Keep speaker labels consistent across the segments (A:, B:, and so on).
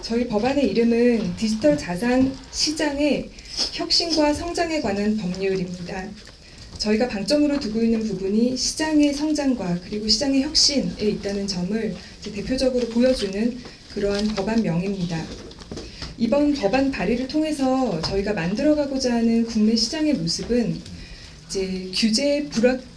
A: 저희 법안의 이름은 디지털 자산 시장의 혁신과 성장에 관한 법률입니다. 저희가 방점으로 두고 있는 부분이 시장의 성장과 그리고 시장의 혁신에 있다는 점을 대표적으로 보여주는 그러한 법안명입니다. 이번 법안 발의를 통해서 저희가 만들어가고자 하는 국내 시장의 모습은 규제의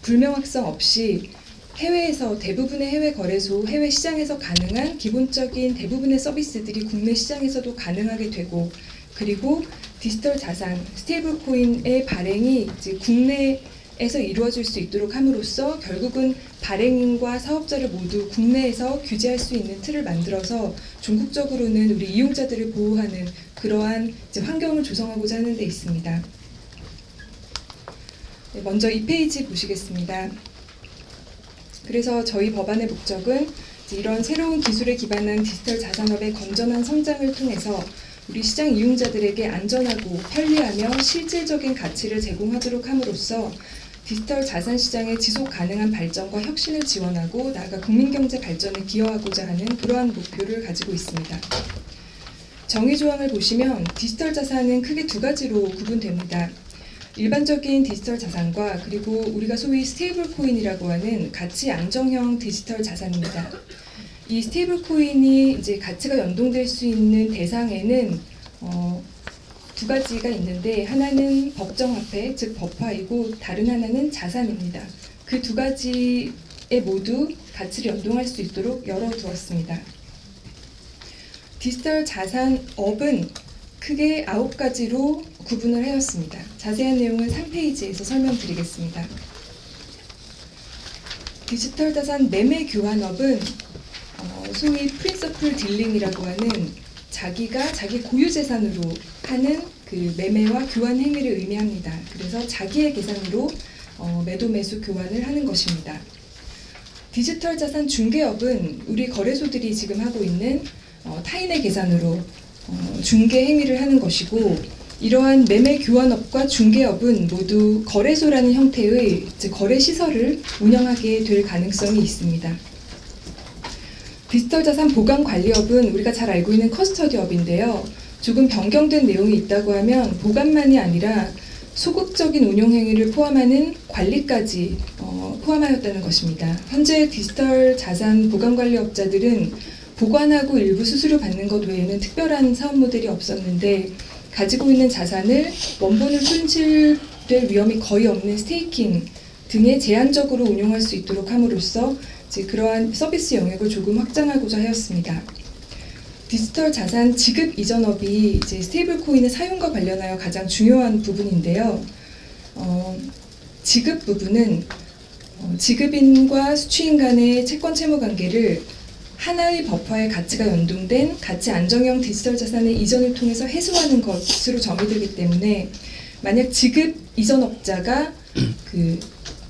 A: 불명확성 없이 해외에서 대부분의 해외 거래소, 해외 시장에서 가능한 기본적인 대부분의 서비스들이 국내 시장에서도 가능하게 되고, 그리고 디지털 자산, 스테이블 코인의 발행이 국내에서 이루어질 수 있도록 함으로써 결국은 발행인과 사업자를 모두 국내에서 규제할 수 있는 틀을 만들어서 전국적으로는 우리 이용자들을 보호하는 그러한 환경을 조성하고자 하는 데 있습니다. 먼저 이 페이지 보시겠습니다. 그래서 저희 법안의 목적은 이런 새로운 기술에 기반한 디지털 자산업의 건전한 성장을 통해서 우리 시장 이용자들에게 안전하고 편리하며 실질적인 가치를 제공하도록 함으로써 디지털 자산 시장의 지속 가능한 발전과 혁신을 지원하고 나아가 국민경제 발전에 기여하고자 하는 그러한 목표를 가지고 있습니다. 정의 조항을 보시면 디지털 자산은 크게 두 가지로 구분됩니다. 일반적인 디지털 자산과 그리고 우리가 소위 스테이블 코인이라고 하는 가치 안정형 디지털 자산입니다. 이 스테이블 코인이 가치가 연동될 수 있는 대상에는 두 가지가 있는데, 하나는 법정화폐, 즉 법화이고 다른 하나는 자산입니다. 그 두 가지에 모두 가치를 연동할 수 있도록 열어두었습니다. 디지털 자산업은 크게 9가지로 구분을 하였습니다. 자세한 내용은 3페이지에서 설명드리겠습니다. 디지털 자산 매매 교환업은 소위 프린서플 딜링이라고 하는 자기가 자기 고유 재산으로 하는 그 매매와 교환 행위를 의미합니다. 그래서 자기의 계산으로 매도 매수 교환을 하는 것입니다. 디지털 자산 중개업은 우리 거래소들이 지금 하고 있는 타인의 계산으로 중개 행위를 하는 것이고, 이러한 매매 교환업과 중개업은 모두 거래소라는 형태의 거래 시설을 운영하게 될 가능성이 있습니다. 디지털 자산 보관 관리업은 우리가 잘 알고 있는 커스터디업인데요. 조금 변경된 내용이 있다고 하면 보관만이 아니라 소극적인 운용 행위를 포함하는 관리까지 포함하였다는 것입니다. 현재 디지털 자산 보관 관리업자들은 보관하고 일부 수수료 받는 것 외에는 특별한 사업 모델이 없었는데, 가지고 있는 자산을 원본을 손실될 위험이 거의 없는 스테이킹 등에 제한적으로 운용할 수 있도록 함으로써 그러한 서비스 영역을 조금 확장하고자 하였습니다. 디지털 자산 지급 이전업이 스테이블 코인의 사용과 관련하여 가장 중요한 부분인데요. 지급 부분은 지급인과 수취인 간의 채권 채무 관계를 하나의 법화의 가치가 연동된 가치 안정형 디지털 자산의 이전을 통해서 해소하는 것으로 정의되기 때문에, 만약 지급 이전업자가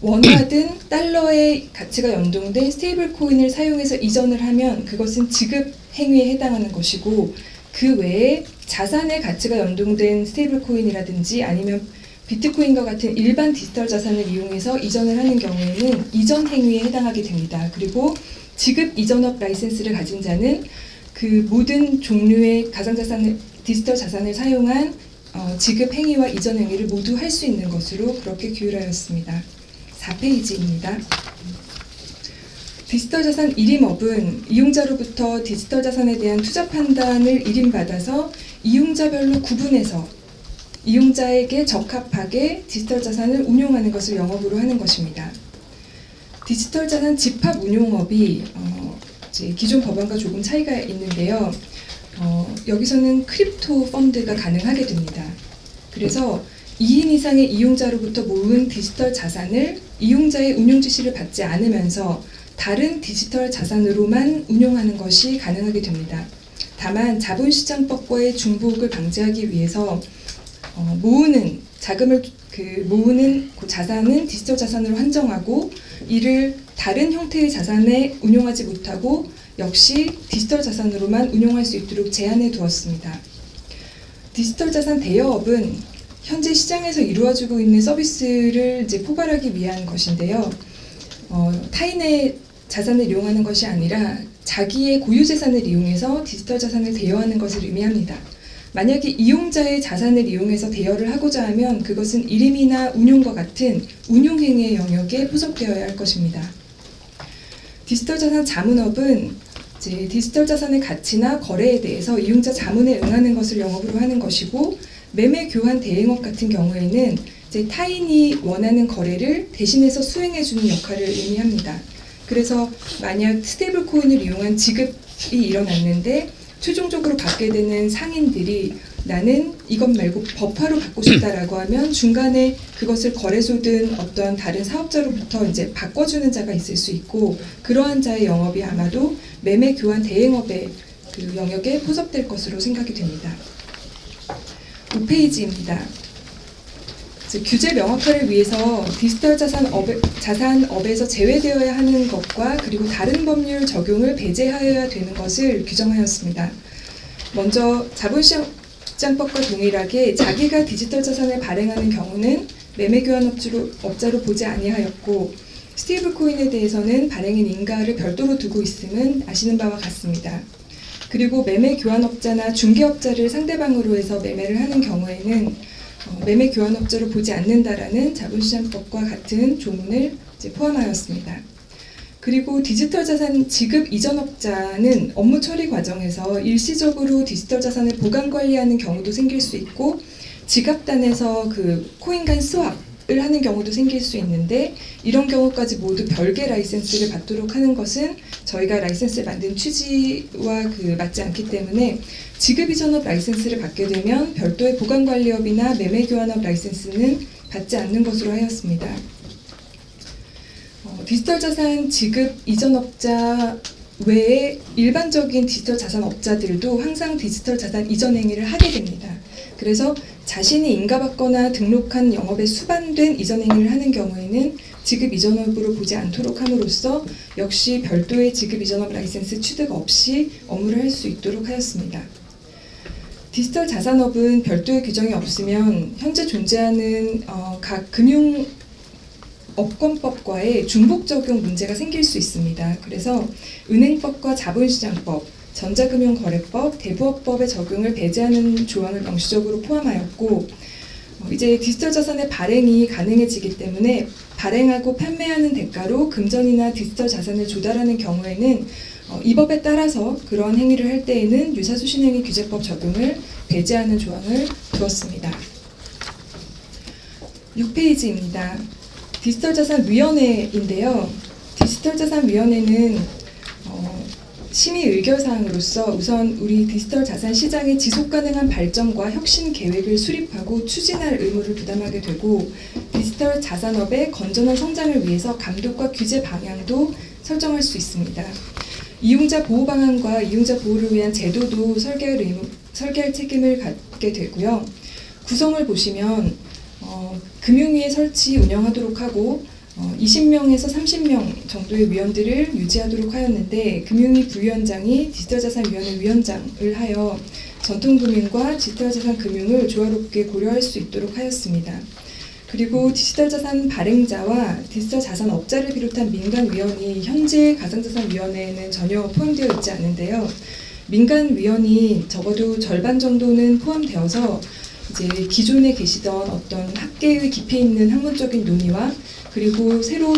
A: 원화든 달러의 가치가 연동된 스테이블 코인을 사용해서 이전을 하면 그것은 지급 행위에 해당하는 것이고, 그 외에 자산의 가치가 연동된 스테이블 코인이라든지 아니면 비트코인과 같은 일반 디지털 자산을 이용해서 이전을 하는 경우에는 이전 행위에 해당하게 됩니다. 그리고 지급 이전업 라이센스를 가진 자는 그 모든 종류의 가상자산을, 디지털 자산을 사용한 지급 행위와 이전 행위를 모두 할 수 있는 것으로 그렇게 규율하였습니다. 4페이지입니다. 디지털 자산 일임업은 이용자로부터 디지털 자산에 대한 투자 판단을 일임받아서 이용자별로 구분해서 이용자에게 적합하게 디지털 자산을 운용하는 것을 영업으로 하는 것입니다. 디지털 자산 집합 운용업이 기존 법안과 조금 차이가 있는데요. 여기서는 크립토 펀드가 가능하게 됩니다. 그래서 2인 이상의 이용자로부터 모은 디지털 자산을 이용자의 운용 지시를 받지 않으면서 다른 디지털 자산으로만 운용하는 것이 가능하게 됩니다. 다만 자본시장법과의 중복을 방지하기 위해서 모으는 자금을 모으는 그 자산은 디지털 자산으로 한정하고, 이를 다른 형태의 자산에 운용하지 못하고 역시 디지털 자산으로만 운용할 수 있도록 제한해 두었습니다. 디지털 자산 대여업은 현재 시장에서 이루어지고 있는 서비스를 포괄하기 위한 것인데요. 타인의 자산을 이용하는 것이 아니라 자기의 고유 재산을 이용해서 디지털 자산을 대여하는 것을 의미합니다. 만약에 이용자의 자산을 이용해서 대여를 하고자 하면 그것은 일임이나 운용과 같은 운용행위의 영역에 포섭되어야 할 것입니다. 디지털 자산 자문업은 이제 디지털 자산의 가치나 거래에 대해서 이용자 자문에 응하는 것을 영업으로 하는 것이고, 매매 교환 대행업 같은 경우에는 이제 타인이 원하는 거래를 대신해서 수행해주는 역할을 의미합니다. 그래서 만약 스테이블 코인을 이용한 지급이 일어났는데 최종적으로 받게 되는 상인들이 나는 이것 말고 버파로 받고 싶다라고 하면 중간에 그것을 거래소든 어떤 다른 사업자로부터 이제 바꿔주는 자가 있을 수 있고, 그러한 자의 영업이 아마도 매매 교환 대행업의 그 영역에 포섭될 것으로 생각이 됩니다. 5페이지입니다. 규제 명확화를 위해서 디지털 자산업에서 제외되어야 하는 것과 그리고 다른 법률 적용을 배제하여야 되는 것을 규정하였습니다. 먼저 자본시장법과 동일하게 자기가 디지털 자산을 발행하는 경우는 매매교환업자로 보지 아니하였고, 스테이블 코인에 대해서는 발행인 인가를 별도로 두고 있음은 아시는 바와 같습니다. 그리고 매매교환업자나 중개업자를 상대방으로 해서 매매를 하는 경우에는 매매교환업자로 보지 않는다라는 자본시장법과 같은 조문을 포함하였습니다. 그리고 디지털 자산 지급 이전업자는 업무 처리 과정에서 일시적으로 디지털 자산을 보관 관리하는 경우도 생길 수 있고, 지갑단에서 그 코인 간 스왑을 하는 경우도 생길 수 있는데, 이런 경우까지 모두 별개 라이센스를 받도록 하는 것은 저희가 라이센스를 만든 취지와 맞지 않기 때문에 지급 이전업 라이센스를 받게 되면 별도의 보관관리업이나 매매교환업 라이센스는 받지 않는 것으로 하였습니다. 디지털 자산 지급 이전업자 외에 일반적인 디지털 자산 업자들도 항상 디지털 자산 이전 행위를 하게 됩니다. 그래서 자신이 인가받거나 등록한 영업에 수반된 이전 행위를 하는 경우에는 지급 이전업으로 보지 않도록 함으로써 역시 별도의 지급 이전업 라이센스 취득 없이 업무를 할 수 있도록 하였습니다. 디지털 자산업은 별도의 규정이 없으면 현재 존재하는 각 금융 업권법과의 중복 적용 문제가 생길 수 있습니다. 그래서 은행법과 자본시장법, 전자금융거래법, 대부업법의 적용을 배제하는 조항을 명시적으로 포함하였고, 이제 디지털 자산의 발행이 가능해지기 때문에 발행하고 판매하는 대가로 금전이나 디지털 자산을 조달하는 경우에는 이 법에 따라서 그러한 행위를 할 때에는 유사수신행위 규제법 적용을 배제하는 조항을 두었습니다. 6페이지입니다. 디지털자산위원회인데요. 디지털자산위원회는 심의 의결사항으로서 우선 우리 디지털 자산 시장의 지속가능한 발전과 혁신 계획을 수립하고 추진할 의무를 부담하게 되고, 디지털 자산업의 건전한 성장을 위해서 감독과 규제 방향도 설정할 수 있습니다. 이용자 보호 방안과 이용자 보호를 위한 제도도 설계할 책임을 갖게 되고요. 구성을 보시면 금융위에 설치 운영하도록 하고 20명에서 30명 정도의 위원들을 유지하도록 하였는데, 금융위 부위원장이 디지털자산위원회 위원장을 하여 전통금융과 디지털자산금융을 조화롭게 고려할 수 있도록 하였습니다. 그리고 디지털자산 발행자와 디지털자산업자를 비롯한 민간위원이 현재 가상자산위원회에는 전혀 포함되어 있지 않은데요. 민간위원이 적어도 절반 정도는 포함되어서 이제 기존에 계시던 어떤 학계의 깊이 있는 학문적인 논의와 그리고 새로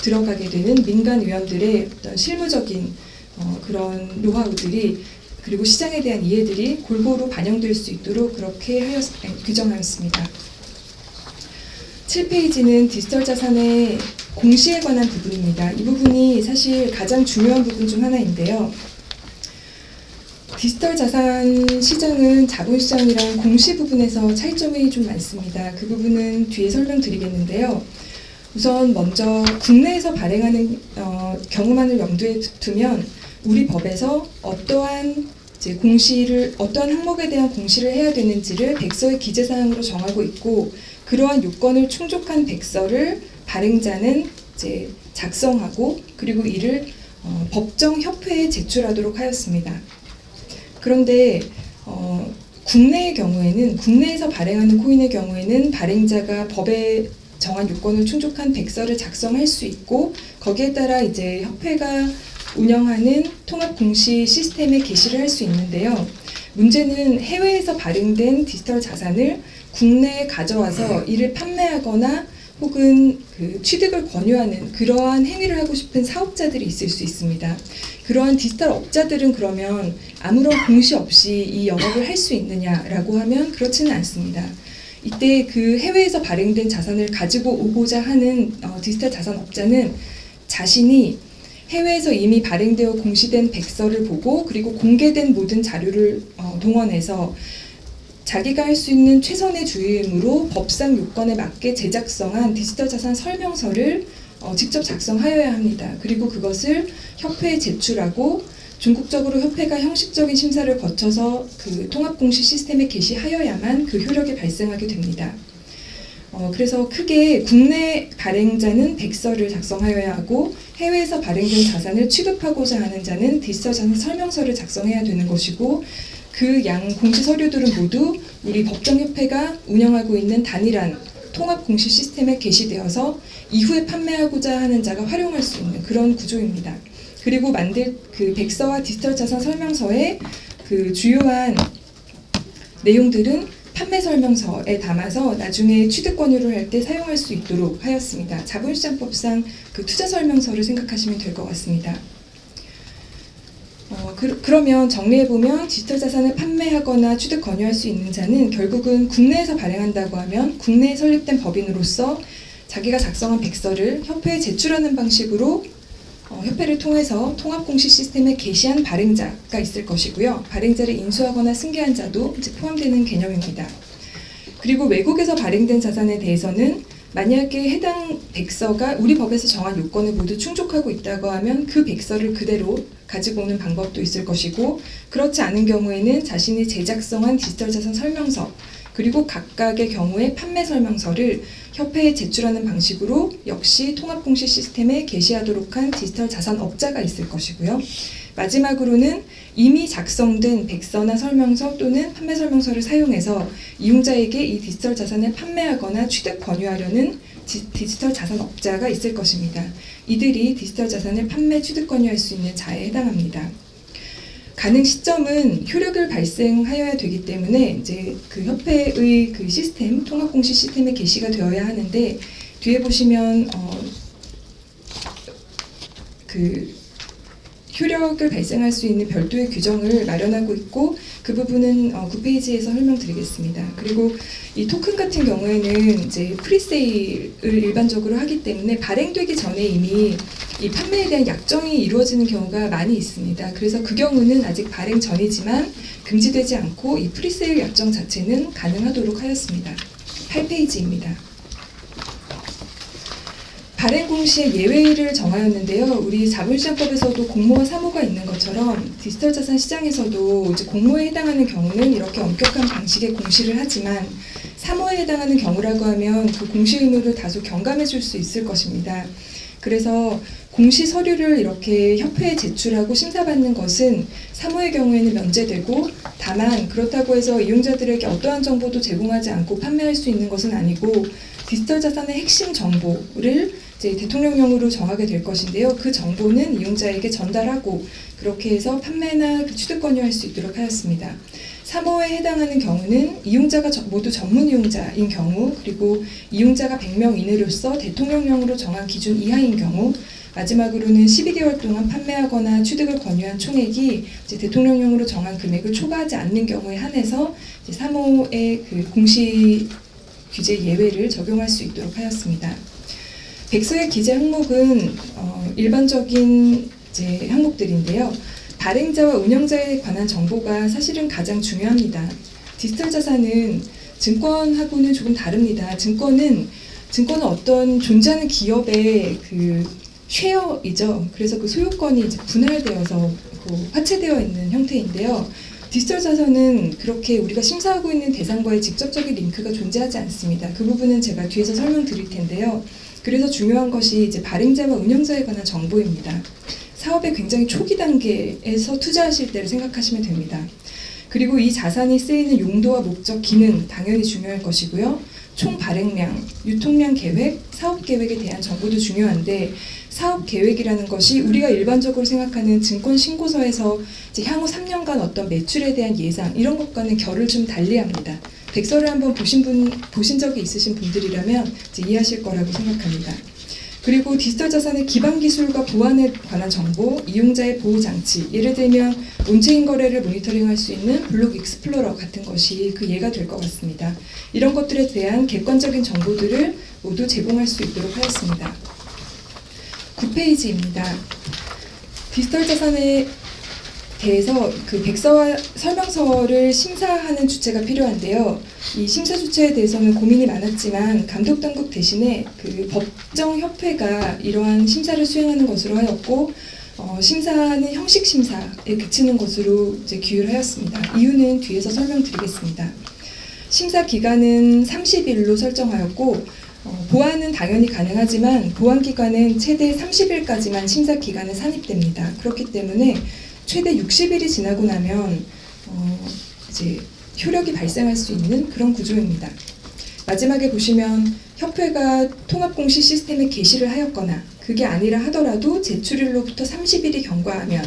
A: 들어가게 되는 민간위원들의 어떤 실무적인 그런 노하우들이, 그리고 시장에 대한 이해들이 골고루 반영될 수 있도록 그렇게 규정하였습니다. 7페이지는 디지털 자산의 공시에 관한 부분입니다. 이 부분이 사실 가장 중요한 부분 중 하나인데요. 디지털 자산 시장은 자본시장이랑 공시 부분에서 차이점이 좀 많습니다. 그 부분은 뒤에 설명드리겠는데요. 우선 먼저 국내에서 발행하는 경우만을 염두에 두면 우리 법에서 어떠한 항목에 대한 공시를 해야 되는지를 백서의 기재사항으로 정하고 있고, 그러한 요건을 충족한 백서를 발행자는 이제 작성하고 그리고 이를 법정협회에 제출하도록 하였습니다. 그런데 국내의 경우에는, 국내에서 발행하는 코인의 경우에는 발행자가 법에 정한 요건을 충족한 백서를 작성할 수 있고, 거기에 따라 이제 협회가 운영하는 통합 공시 시스템에 게시를 할 수 있는데요. 문제는 해외에서 발행된 디지털 자산을 국내에 가져와서 이를 판매하거나 혹은 취득을 권유하는 그러한 행위를 하고 싶은 사업자들이 있을 수 있습니다. 그러한 디지털 업자들은 그러면 아무런 공시 없이 이 영업을 할 수 있느냐라고 하면 그렇지는 않습니다. 이때 그 해외에서 발행된 자산을 가지고 오고자 하는 디지털 자산 업자는 자신이 해외에서 이미 발행되어 공시된 백서를 보고 그리고 공개된 모든 자료를 동원해서 자기가 할 수 있는 최선의 주의임으로 법상 요건에 맞게 제작성한 디지털 자산 설명서를 직접 작성하여야 합니다. 그리고 그것을 협회에 제출하고 중국적으로 협회가 형식적인 심사를 거쳐서 그 통합공시 시스템에 게시하여야만 그 효력이 발생하게 됩니다. 그래서 크게 국내 발행자는 백서를 작성하여야 하고 해외에서 발행된 자산을 취급하고자 하는 자는 디지털 자산 설명서를 작성해야 되는 것이고 그 양 공시 서류들은 모두 우리 법정협회가 운영하고 있는 단일한 통합공시 시스템에 게시되어서 이후에 판매하고자 하는 자가 활용할 수 있는 그런 구조입니다. 그리고 만들 그 백서와 디지털 자산 설명서의 그 주요한 내용들은 판매 설명서에 담아서 나중에 취득 권유를 할 때 사용할 수 있도록 하였습니다. 자본시장법상 그 투자 설명서를 생각하시면 될 것 같습니다. 그러면 정리해보면 디지털 자산을 판매하거나 취득 권유할 수 있는 자는 결국은 국내에서 발행한다고 하면 국내에 설립된 법인으로서 자기가 작성한 백서를 협회에 제출하는 방식으로 협회를 통해서 통합공시 시스템에 게시한 발행자가 있을 것이고요. 발행자를 인수하거나 승계한 자도 이제 포함되는 개념입니다. 그리고 외국에서 발행된 자산에 대해서는 만약에 해당 백서가 우리 법에서 정한 요건을 모두 충족하고 있다고 하면 그 백서를 그대로 가지고 오는 방법도 있을 것이고 그렇지 않은 경우에는 자신이 제작성한 디지털 자산 설명서 그리고 각각의 경우에 판매 설명서를 협회에 제출하는 방식으로 역시 통합공시 시스템에 게시하도록 한 디지털 자산 업자가 있을 것이고요. 마지막으로는 이미 작성된 백서나 설명서 또는 판매 설명서를 사용해서 이용자에게 이 디지털 자산을 판매하거나 취득 권유하려는 디지털 자산 업자가 있을 것입니다. 이들이 디지털 자산을 판매 취득 권유할 수 있는 자에 해당합니다. 가능 시점은 효력을 발생하여야 되기 때문에 이제 그 협회의 그 시스템, 통합공시 시스템에 게시가 되어야 하는데 뒤에 보시면 그 효력을 발생할 수 있는 별도의 규정을 마련하고 있고 그 부분은 9페이지에서 설명드리겠습니다. 그리고 이 토큰 같은 경우에는 이제 프리세일을 일반적으로 하기 때문에 발행되기 전에 이미 이 판매에 대한 약정이 이루어지는 경우가 많이 있습니다. 그래서 그 경우는 아직 발행 전이지만 금지되지 않고 이 프리세일 약정 자체는 가능하도록 하였습니다. 8페이지입니다. 발행 공시의 예외를 정하였는데요. 우리 자본시장법에서도 공모와 사모가 있는 것처럼 디지털 자산 시장에서도 이제 공모에 해당하는 경우는 이렇게 엄격한 방식의 공시를 하지만 사모에 해당하는 경우라고 하면 그 공시 의무를 다소 경감해 줄 수 있을 것입니다. 그래서 공시 서류를 이렇게 협회에 제출하고 심사받는 것은 사모의 경우에는 면제되고 다만 그렇다고 해서 이용자들에게 어떠한 정보도 제공하지 않고 판매할 수 있는 것은 아니고 디지털 자산의 핵심 정보를 이제 대통령령으로 정하게 될 것인데요. 그 정보는 이용자에게 전달하고 그렇게 해서 판매나 취득 권유할 수 있도록 하였습니다. 사모에 해당하는 경우는 이용자가 모두 전문 이용자인 경우 그리고 이용자가 100명 이내로서 대통령령으로 정한 기준 이하인 경우 마지막으로는 12개월 동안 판매하거나 취득을 권유한 총액이 이제 대통령령으로 정한 금액을 초과하지 않는 경우에 한해서 이제 사모의 그 공시 규제 예외를 적용할 수 있도록 하였습니다. 백서의 기재 항목은 일반적인 이제 항목들인데요. 발행자와 운영자에 관한 정보가 사실은 가장 중요합니다. 디지털 자산은 증권하고는 조금 다릅니다. 증권은 어떤 존재하는 기업의 그 쉐어이죠. 그래서 그 소유권이 이제 분할되어서 화체되어 있는 형태인데요. 디지털 자산은 그렇게 우리가 심사하고 있는 대상과의 직접적인 링크가 존재하지 않습니다. 그 부분은 제가 뒤에서 설명드릴 텐데요. 그래서 중요한 것이 이제 발행자와 운영자에 관한 정보입니다. 사업의 굉장히 초기 단계에서 투자하실 때를 생각하시면 됩니다. 그리고 이 자산이 쓰이는 용도와 목적, 기능 당연히 중요할 것이고요. 총 발행량, 유통량 계획, 사업 계획에 대한 정보도 중요한데 사업 계획이라는 것이 우리가 일반적으로 생각하는 증권 신고서에서 이제 향후 3년간 어떤 매출에 대한 예상 이런 것과는 결을 좀 달리합니다. 백서를 한번 보신 적이 있으신 분들이라면 이제 이해하실 거라고 생각합니다. 그리고 디지털 자산의 기반 기술과 보안에 관한 정보, 이용자의 보호 장치, 예를 들면 온체인 거래를 모니터링할 수 있는 블록 익스플로러 같은 것이 그 예가 될 것 같습니다. 이런 것들에 대한 객관적인 정보들을 모두 제공할 수 있도록 하였습니다. 9페이지입니다. 디지털 자산에 대해서 그 백서와 설명서를 심사하는 주체가 필요한데요. 이 심사 주체에 대해서는 고민이 많았지만 감독당국 대신에 그 법정협회가 이러한 심사를 수행하는 것으로 하였고 심사는 형식 심사에 그치는 것으로 이제 규율하였습니다. 이유는 뒤에서 설명드리겠습니다. 심사 기간은 30일로 설정하였고 보완은 당연히 가능하지만 보완 기간은 최대 30일까지만 심사 기간은 산입됩니다. 그렇기 때문에 최대 60일이 지나고 나면 이제 효력이 발생할 수 있는 그런 구조입니다. 마지막에 보시면 협회가 통합공시 시스템에 게시를 하였거나 그게 아니라 하더라도 제출일로부터 30일이 경과하면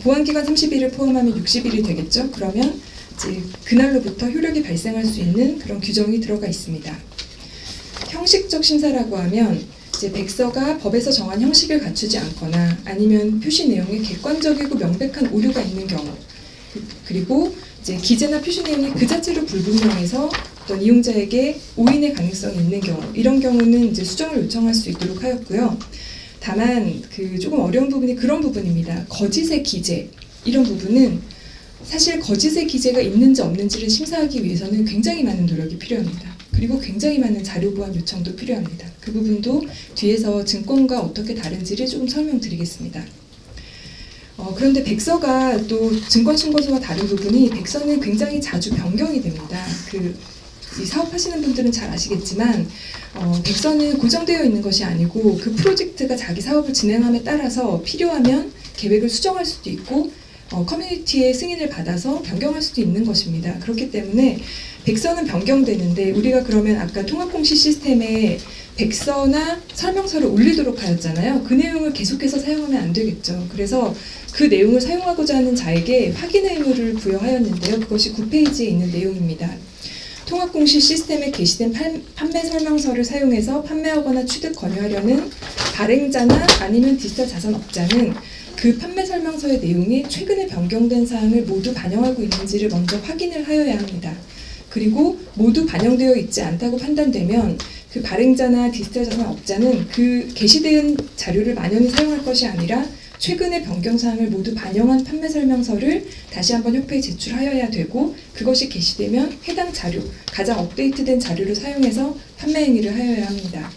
A: 보완기간 30일을 포함하면 60일이 되겠죠. 그러면 이제 그날로부터 효력이 발생할 수 있는 그런 규정이 들어가 있습니다. 형식적 심사라고 하면 이제 백서가 법에서 정한 형식을 갖추지 않거나 아니면 표시 내용에 객관적이고 명백한 오류가 있는 경우, 그리고 이제 기재나 표시 내용이 그 자체로 불분명해서 어떤 이용자에게 오인의 가능성이 있는 경우, 이런 경우는 이제 수정을 요청할 수 있도록 하였고요. 다만 그 조금 어려운 부분이 그런 부분입니다. 거짓의 기재, 이런 부분은 사실 거짓의 기재가 있는지 없는지를 심사하기 위해서는 굉장히 많은 노력이 필요합니다. 그리고 굉장히 많은 자료 보완 요청도 필요합니다. 그 부분도 뒤에서 증권과 어떻게 다른지를 조금 설명드리겠습니다. 그런데 백서가 또 증권신고서와 다른 부분이 백서는 굉장히 자주 변경이 됩니다. 이 사업하시는 분들은 잘 아시겠지만 백서는 고정되어 있는 것이 아니고 그 프로젝트가 자기 사업을 진행함에 따라서 필요하면 계획을 수정할 수도 있고 커뮤니티의 승인을 받아서 변경할 수도 있는 것입니다. 그렇기 때문에 백서는 변경되는데 우리가 그러면 아까 통합공시 시스템에 백서나 설명서를 올리도록 하였잖아요. 그 내용을 계속해서 사용하면 안 되겠죠. 그래서 그 내용을 사용하고자 하는 자에게 확인 의무를 부여하였는데요. 그것이 9페이지에 있는 내용입니다. 통합공시 시스템에 게시된 판매 설명서를 사용해서 판매하거나 취득 권유하려는 발행자나 아니면 디지털 자산업자는 그 판매 설명서의 내용이 최근에 변경된 사항을 모두 반영하고 있는지를 먼저 확인을 하여야 합니다. 그리고 모두 반영되어 있지 않다고 판단되면 그 발행자나 디지털 자산업자는 그 게시된 자료를 만연히 사용할 것이 아니라 최근의 변경 사항을 모두 반영한 판매 설명서를 다시 한번 협회에 제출하여야 되고 그것이 게시되면 해당 자료, 가장 업데이트된 자료를 사용해서 판매 행위를 하여야 합니다.